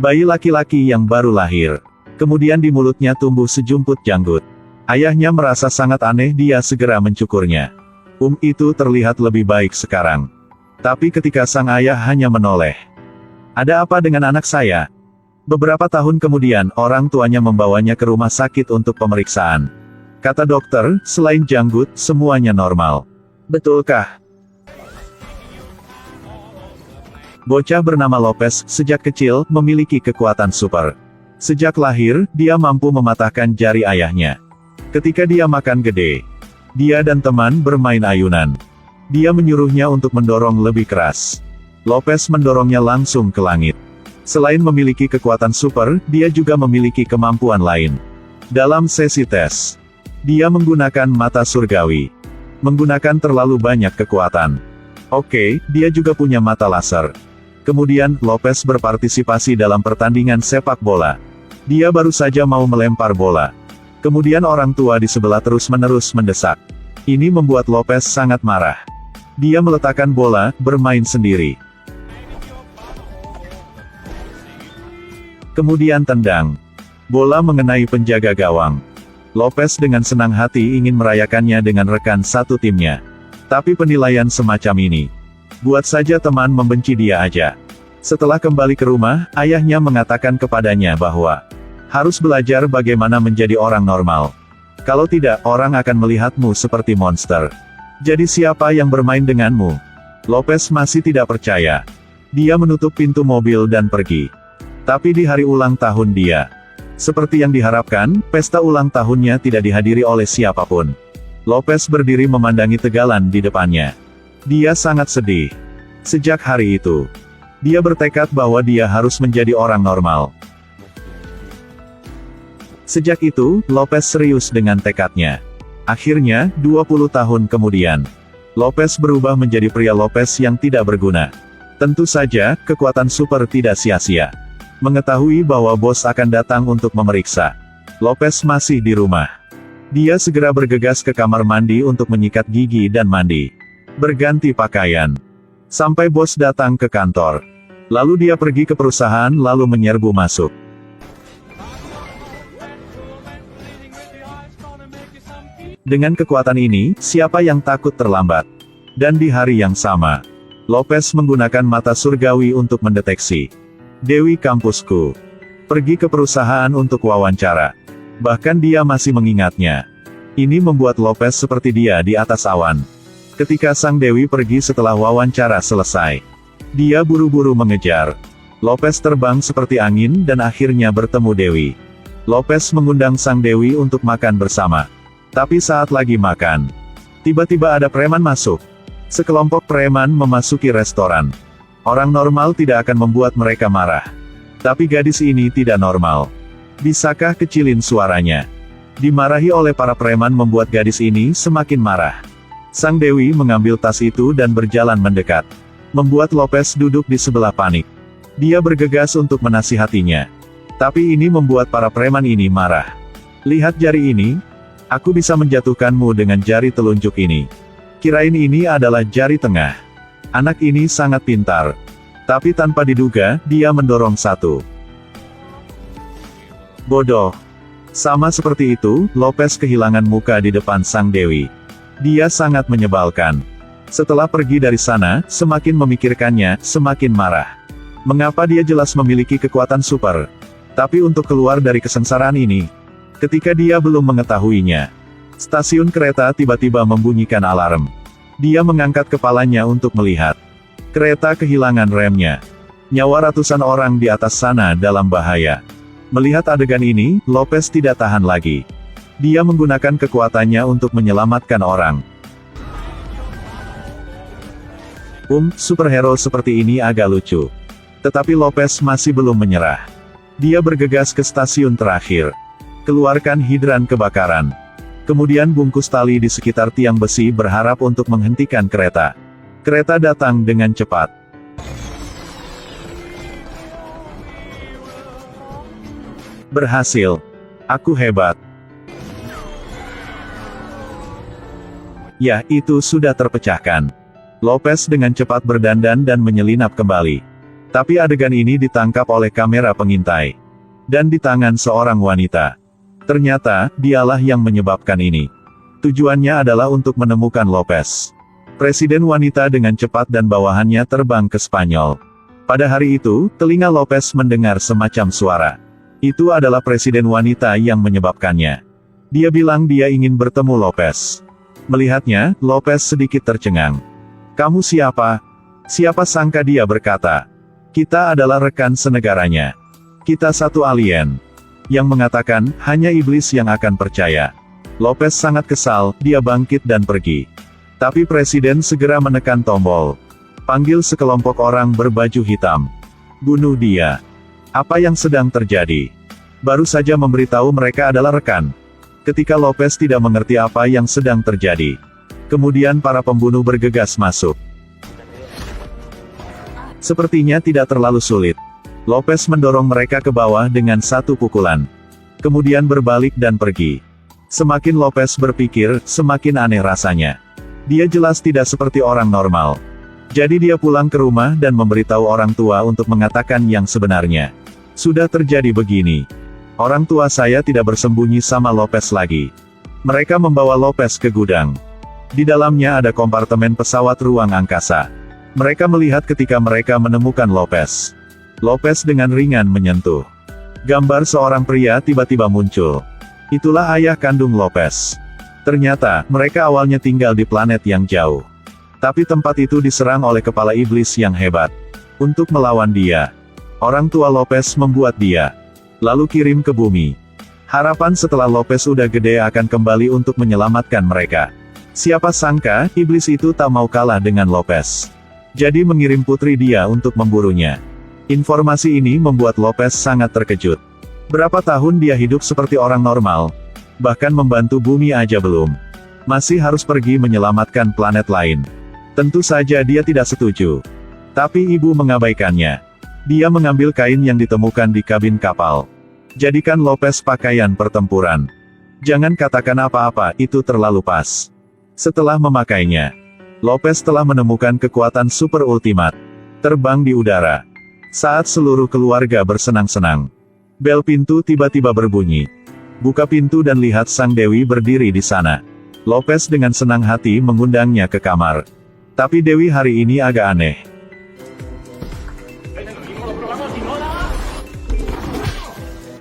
Bayi laki-laki yang baru lahir. Kemudian di mulutnya tumbuh sejumput janggut. Ayahnya merasa sangat aneh, dia segera mencukurnya. Itu terlihat lebih baik sekarang. Tapi ketika sang ayah hanya menoleh. Ada apa dengan anak saya? Beberapa tahun kemudian, orang tuanya membawanya ke rumah sakit untuk pemeriksaan. Kata dokter, selain janggut, semuanya normal. Betulkah? Bocah bernama Lopez, sejak kecil, memiliki kekuatan super. Sejak lahir, dia mampu mematahkan jari ayahnya. Ketika dia makan gede, dia dan teman bermain ayunan. Dia menyuruhnya untuk mendorong lebih keras. Lopez mendorongnya langsung ke langit. Selain memiliki kekuatan super, dia juga memiliki kemampuan lain. Dalam sesi tes, dia menggunakan mata surgawi. Menggunakan terlalu banyak kekuatan. Oke, dia juga punya mata laser. Kemudian, Lopez berpartisipasi dalam pertandingan sepak bola. Dia baru saja mau melempar bola. Kemudian orang tua di sebelah terus-menerus mendesak. Ini membuat Lopez sangat marah. Dia meletakkan bola, bermain sendiri. Kemudian tendang. Bola mengenai penjaga gawang. Lopez dengan senang hati ingin merayakannya dengan rekan satu timnya. Tapi penilaian semacam ini, buat saja teman membenci dia aja. Setelah kembali ke rumah, ayahnya mengatakan kepadanya bahwa harus belajar bagaimana menjadi orang normal. Kalau tidak, orang akan melihatmu seperti monster. Jadi siapa yang bermain denganmu? Lopez masih tidak percaya. Dia menutup pintu mobil dan pergi. Tapi di hari ulang tahun dia, seperti yang diharapkan, pesta ulang tahunnya tidak dihadiri oleh siapapun. Lopez berdiri memandangi tegalan di depannya. Dia sangat sedih. Sejak hari itu, dia bertekad bahwa dia harus menjadi orang normal. Sejak itu, Lopez serius dengan tekadnya. Akhirnya, 20 tahun kemudian, Lopez berubah menjadi pria Lopez yang tidak berguna. Tentu saja, kekuatan super tidak sia-sia. Mengetahui bahwa bos akan datang untuk memeriksa, Lopez masih di rumah. Dia segera bergegas ke kamar mandi untuk menyikat gigi dan mandi. Berganti pakaian. Sampai bos datang ke kantor. Lalu dia pergi ke perusahaan lalu menyerbu masuk. Dengan kekuatan ini, siapa yang takut terlambat? Dan di hari yang sama, Lopez menggunakan mata surgawi untuk mendeteksi Dewi kampusku. Pergi ke perusahaan untuk wawancara. Bahkan dia masih mengingatnya. Ini membuat Lopez seperti dia di atas awan. Ketika sang Dewi pergi setelah wawancara selesai, dia buru-buru mengejar. Lopez terbang seperti angin dan akhirnya bertemu Dewi. Lopez mengundang sang Dewi untuk makan bersama. Tapi saat lagi makan, tiba-tiba ada preman masuk. Sekelompok preman memasuki restoran. Orang normal tidak akan membuat mereka marah. Tapi gadis ini tidak normal. Bisakah kecilin suaranya? Dimarahi oleh para preman membuat gadis ini semakin marah. Sang Dewi mengambil tas itu dan berjalan mendekat. Membuat Lopez duduk di sebelah panik. Dia bergegas untuk menasihatinya. Tapi ini membuat para preman ini marah. Lihat jari ini. Aku bisa menjatuhkanmu dengan jari telunjuk ini. Kirain ini adalah jari tengah. Anak ini sangat pintar. Tapi tanpa diduga, dia mendorong satu. Bodoh. Sama seperti itu, Lopez kehilangan muka di depan sang Dewi. Dia sangat menyebalkan. Setelah pergi dari sana, semakin memikirkannya, semakin marah. Mengapa dia jelas memiliki kekuatan super? Tapi untuk keluar dari kesengsaraan ini, ketika dia belum mengetahuinya, stasiun kereta tiba-tiba membunyikan alarm. Dia mengangkat kepalanya untuk melihat. Kereta kehilangan remnya. Nyawa ratusan orang di atas sana dalam bahaya. Melihat adegan ini, Lopez tidak tahan lagi. Dia menggunakan kekuatannya untuk menyelamatkan orang. Superhero seperti ini agak lucu. Tetapi Lopez masih belum menyerah. Dia bergegas ke stasiun terakhir. Keluarkan hidran kebakaran. Kemudian bungkus tali di sekitar tiang besi berharap untuk menghentikan kereta. Kereta datang dengan cepat. Berhasil. Aku hebat. Ya, itu sudah terpecahkan. Lopez dengan cepat berdandan dan menyelinap kembali. Tapi adegan ini ditangkap oleh kamera pengintai. Dan di tangan seorang wanita. Ternyata, dialah yang menyebabkan ini. Tujuannya adalah untuk menemukan Lopez. Presiden wanita dengan cepat dan bawahannya terbang ke Spanyol. Pada hari itu, telinga Lopez mendengar semacam suara. Itu adalah presiden wanita yang menyebabkannya. Dia bilang dia ingin bertemu Lopez. Melihatnya, Lopez sedikit tercengang. "Kamu siapa?" Siapa sangka dia berkata, "Kita adalah rekan senegaranya. Kita satu alien." Yang mengatakan, hanya iblis yang akan percaya. Lopez sangat kesal, dia bangkit dan pergi. Tapi presiden segera menekan tombol. Panggil sekelompok orang berbaju hitam. Bunuh dia. Apa yang sedang terjadi? Baru saja memberitahu mereka adalah rekan. Ketika Lopez tidak mengerti apa yang sedang terjadi. Kemudian para pembunuh bergegas masuk. Sepertinya tidak terlalu sulit. Lopez mendorong mereka ke bawah dengan satu pukulan. Kemudian berbalik dan pergi. Semakin Lopez berpikir, semakin aneh rasanya. Dia jelas tidak seperti orang normal. Jadi dia pulang ke rumah dan memberitahu orang tua untuk mengatakan yang sebenarnya. Sudah terjadi begini. Orang tua saya tidak bersembunyi sama Lopez lagi. Mereka membawa Lopez ke gudang. Di dalamnya ada kompartemen pesawat ruang angkasa. Mereka melihat ketika mereka menemukan Lopez. Lopez dengan ringan menyentuh. Gambar seorang pria tiba-tiba muncul. Itulah ayah kandung Lopez. Ternyata, mereka awalnya tinggal di planet yang jauh. Tapi tempat itu diserang oleh kepala iblis yang hebat. Untuk melawan dia, orang tua Lopez membuat dia. Lalu kirim ke bumi. Harapan setelah Lopez udah gede akan kembali untuk menyelamatkan mereka. Siapa sangka, iblis itu tak mau kalah dengan Lopez. Jadi mengirim putri dia untuk memburunya. Informasi ini membuat Lopez sangat terkejut. Berapa tahun dia hidup seperti orang normal? Bahkan membantu bumi aja belum. Masih harus pergi menyelamatkan planet lain. Tentu saja dia tidak setuju. Tapi ibu mengabaikannya. Dia mengambil kain yang ditemukan di kabin kapal. Jadikan Lopez pakaian pertempuran. Jangan katakan apa-apa, itu terlalu pas. Setelah memakainya, Lopez telah menemukan kekuatan super ultimate. Terbang di udara. Saat seluruh keluarga bersenang-senang. Bel pintu tiba-tiba berbunyi. Buka pintu dan lihat Sang Dewi berdiri di sana. Lopez dengan senang hati mengundangnya ke kamar. Tapi Dewi hari ini agak aneh.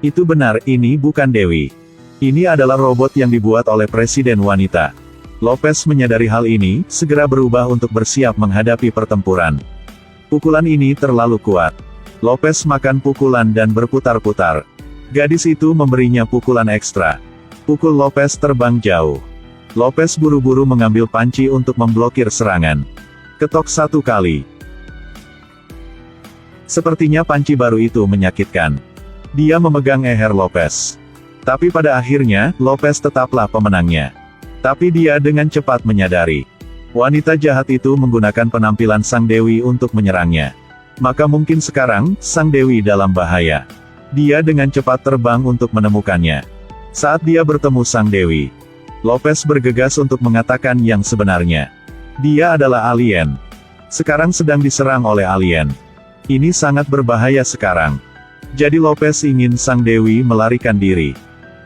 Itu benar, ini bukan Dewi. Ini adalah robot yang dibuat oleh presiden wanita. Lopez menyadari hal ini, segera berubah untuk bersiap menghadapi pertempuran. Pukulan ini terlalu kuat. Lopez makan pukulan dan berputar-putar. Gadis itu memberinya pukulan ekstra. Pukul Lopez terbang jauh. Lopez buru-buru mengambil panci untuk memblokir serangan. Ketok satu kali. Sepertinya panci baru itu menyakitkan. Dia memegang leher Lopez. Tapi pada akhirnya, Lopez tetaplah pemenangnya. Tapi dia dengan cepat menyadari. Wanita jahat itu menggunakan penampilan Sang Dewi untuk menyerangnya. Maka mungkin sekarang, Sang Dewi dalam bahaya. Dia dengan cepat terbang untuk menemukannya. Saat dia bertemu Sang Dewi, Lopez bergegas untuk mengatakan yang sebenarnya. Dia adalah alien. Sekarang sedang diserang oleh alien. Ini sangat berbahaya sekarang. Jadi Lopez ingin Sang Dewi melarikan diri.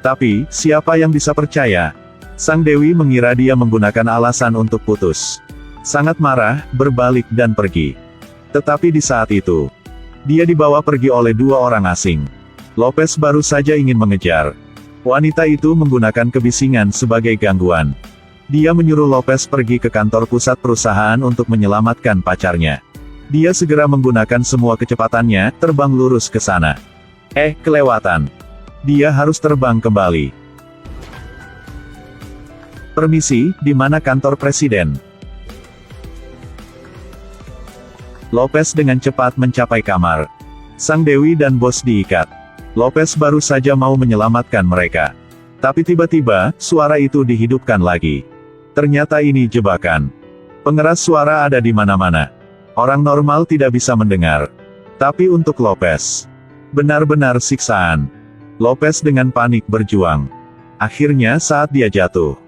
Tapi, siapa yang bisa percaya? Sang Dewi mengira dia menggunakan alasan untuk putus. Sangat marah, berbalik dan pergi. Tetapi di saat itu, dia dibawa pergi oleh dua orang asing. Lopez baru saja ingin mengejar. Wanita itu menggunakan kebisingan sebagai gangguan. Dia menyuruh Lopez pergi ke kantor pusat perusahaan untuk menyelamatkan pacarnya. Dia segera menggunakan semua kecepatannya, terbang lurus ke sana. Kelewatan. Dia harus terbang kembali. Permisi, di mana kantor presiden? Lopez dengan cepat mencapai kamar. Sang Dewi dan bos diikat. Lopez baru saja mau menyelamatkan mereka. Tapi tiba-tiba, suara itu dihidupkan lagi. Ternyata ini jebakan. Pengeras suara ada di mana-mana. Orang normal tidak bisa mendengar. Tapi untuk Lopez, benar-benar siksaan. Lopez dengan panik berjuang. Akhirnya saat dia jatuh,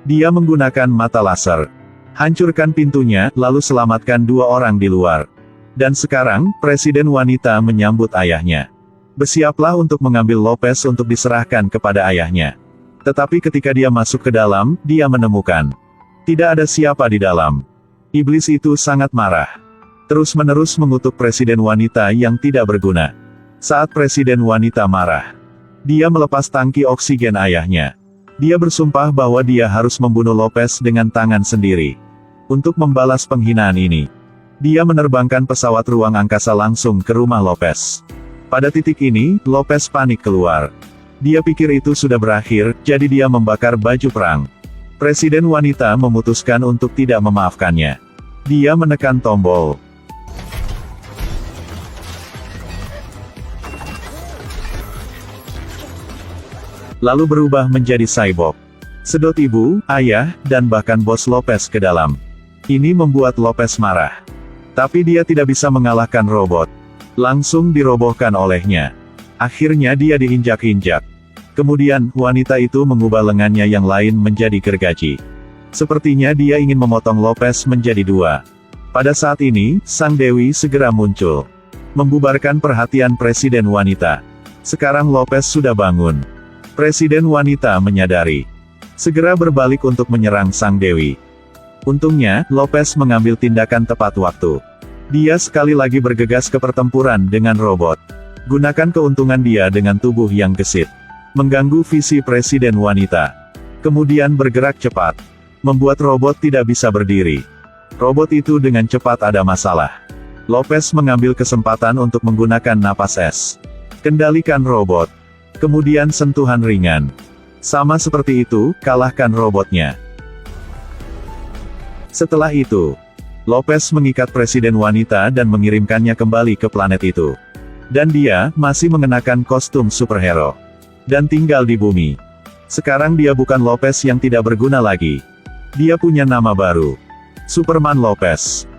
dia menggunakan mata laser. Hancurkan pintunya, lalu selamatkan dua orang di luar. Dan sekarang, presiden wanita menyambut ayahnya. Bersiaplah untuk mengambil Lopez untuk diserahkan kepada ayahnya. Tetapi ketika dia masuk ke dalam, dia menemukan tidak ada siapa di dalam. Iblis itu sangat marah. Terus-menerus mengutuk presiden wanita yang tidak berguna. Saat presiden wanita marah, dia melepas tangki oksigen ayahnya. Dia bersumpah bahwa dia harus membunuh Lopez dengan tangan sendiri. Untuk membalas penghinaan ini, dia menerbangkan pesawat ruang angkasa langsung ke rumah Lopez. Pada titik ini, Lopez panik keluar. Dia pikir itu sudah berakhir, jadi dia membakar baju perang. Presiden wanita memutuskan untuk tidak memaafkannya. Dia menekan tombol. Lalu berubah menjadi cyborg. Sedot ibu, ayah, dan bahkan bos Lopez ke dalam. Ini membuat Lopez marah. Tapi dia tidak bisa mengalahkan robot. Langsung dirobohkan olehnya. Akhirnya dia diinjak-injak. Kemudian, wanita itu mengubah lengannya yang lain menjadi gergaji. Sepertinya dia ingin memotong Lopez menjadi dua. Pada saat ini, sang dewi segera muncul. Membubarkan perhatian presiden wanita. Sekarang Lopez sudah bangun. Presiden wanita menyadari. Segera berbalik untuk menyerang sang dewi. Untungnya, Lopez mengambil tindakan tepat waktu. Dia sekali lagi bergegas ke pertempuran dengan robot. Gunakan keuntungan dia dengan tubuh yang gesit. Mengganggu visi presiden wanita. Kemudian bergerak cepat. Membuat robot tidak bisa berdiri. Robot itu dengan cepat ada masalah. Lopez mengambil kesempatan untuk menggunakan napas es. Kendalikan robot. Kemudian sentuhan ringan. Sama seperti itu, kalahkan robotnya. Setelah itu, Lopez mengikat presiden wanita dan mengirimkannya kembali ke planet itu. Dan dia masih mengenakan kostum superhero. Dan tinggal di bumi. Sekarang dia bukan Lopez yang tidak berguna lagi. Dia punya nama baru. Superman Lopez.